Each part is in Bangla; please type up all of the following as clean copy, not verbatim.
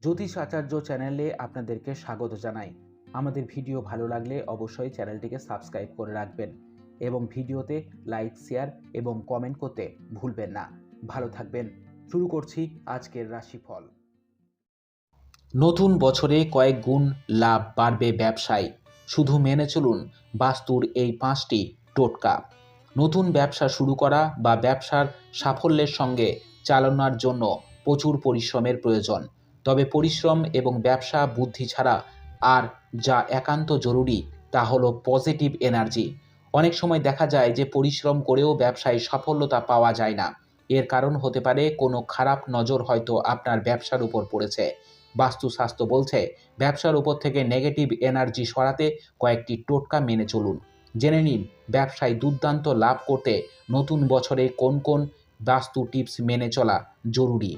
জ্যোতিষ আচার্য চ্যানেলে আপনাদেরকে স্বাগত জানাই। আমাদের ভিডিও ভালো লাগলে অবশ্যই চ্যানেলটিকে সাবস্ক্রাইব করে রাখবেন এবং ভিডিওতে লাইক, শেয়ার এবং কমেন্ট করতে ভুলবেন না। ভালো থাকবেন। শুরু করছি আজকের রাশিফল। নতুন বছরে কয়েক গুণ লাভ বাড়বে ব্যবসায়। শুধু মেনে চলুন বাস্তুর এই 5টি টোটকা। নতুন ব্যবসা শুরু করা বা ব্যবসার সাফল্যের সঙ্গে চালানোর জন্য প্রচুর পরিশ্রমের প্রয়োজন। তবে পরিশ্রম এবং ব্যবসা বুদ্ধি ছাড়া আর যা একান্ত জরুরি তা হলো পজিটিভ এনার্জি। অনেক সময় দেখা যায় যে পরিশ্রম করেও ব্যবসায় সফলতা পাওয়া যায় না। এর কারণ হতে পারে কোনো খারাপ নজর হয়তো আপনার ব্যবসার উপর পড়েছে। বাস্তুশাস্ত্র বলছে ব্যবসার উপর থেকে নেগেটিভ এনার্জি সরাতে কয়েকটি টোটকা মেনে চলুন। জেনে নিন ব্যবসায় দুর্দান্ত লাভ করতে নতুন বছরে কোন কোন বাস্তু টিপস মেনে চলা জরুরি।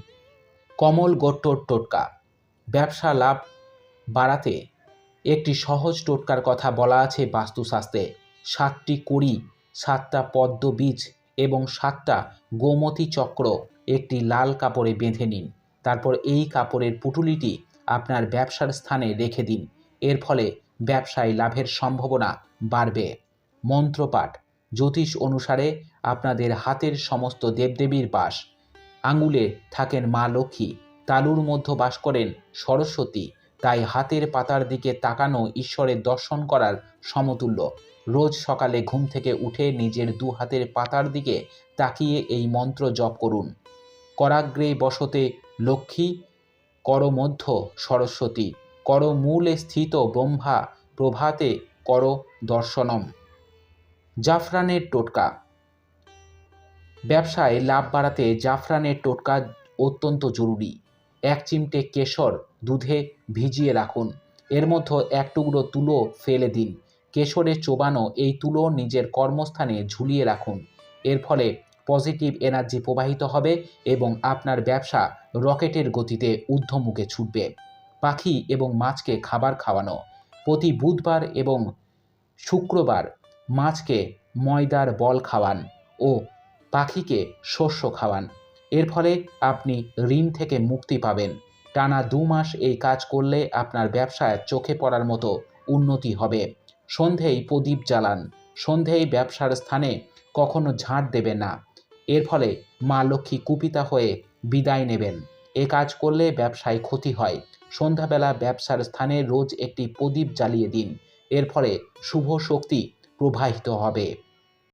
কমল গোট্টর টোটকা। ব্যবসা লাভ বাড়াতে একটি সহজ টোটকার কথা বলা আছে বাস্তুশাস্ত্রে। 7টি কড়ি, 7টা পদ্ম বীজ এবং 7টা গোমতী চক্র একটি লাল কাপড়ে বেঁধে নিন। তারপর এই কাপড়ের পুঁটুলিটি আপনার ব্যবসার স্থানে রেখে দিন। এর ফলে ব্যবসায় লাভের সম্ভাবনা বাড়বে। মন্ত্রপাঠ। জ্যোতিষ অনুসারে আপনাদের হাতের সমস্ত দেবদেবীর বাস। আঙুলে থাকেন মা লক্ষ্মী, তালুর মধ্যে বাস করেন সরস্বতী। তাই হাতের পাতার দিকে তাকানো ঈশ্বরের দর্শন করার সমতুল্য। রোজ সকালে ঘুম থেকে উঠে নিজের 2 হাতের পাতার দিকে তাকিয়ে এই মন্ত্র জপ করুন। করাগ্রে বসতে লক্ষ্মী, করমধ্য সরস্বতী, করমূলে স্থিত ব্রহ্মা, প্রভাতে কর দর্শনম। জাফরানের টোটকা। ব্যবসায় লাভ বাড়াতে জাফরানের টোটকা অত্যন্ত জরুরি। 1 চিমটে কেশর দুধে ভিজিয়ে রাখুন। এর মধ্যে 1 টুকরো তুলো ফেলে দিন। কেশরে চোবানো এই তুলো নিজের কর্মস্থানে ঝুলিয়ে রাখুন। এর ফলে পজিটিভ এনার্জি প্রবাহিত হবে এবং আপনার ব্যবসা রকেটের গতিতে ঊর্ধ্বমুখে ছুটবে। পাখি এবং মাছকে খাবার খাওয়ানো। প্রতি বুধবার এবং শুক্রবার মাছকে ময়দার বল খাওয়ান ও পাখিকে শস্য খাওয়ান। এর ফলে আপনি ঋণ থেকে মুক্তি পাবেন। টানা 2 মাস এই কাজ করলে আপনার ব্যবসায় চোখে পড়ার মতো উন্নতি হবে। সন্ধেয় প্রদীপ জ্বালান। সন্ধেয় ব্যবসার স্থানে কখনো ঝাঁট দেবেন না। এর ফলে মা লক্ষ্মী কুপিতা হয়ে বিদায় নেবেন। এ কাজ করলে ব্যবসায় ক্ষতি হয়। সন্ধ্যাবেলা ব্যবসার স্থানে রোজ একটি প্রদীপ জ্বালিয়ে দিন। এর ফলে শুভ শক্তি প্রবাহিত হবে।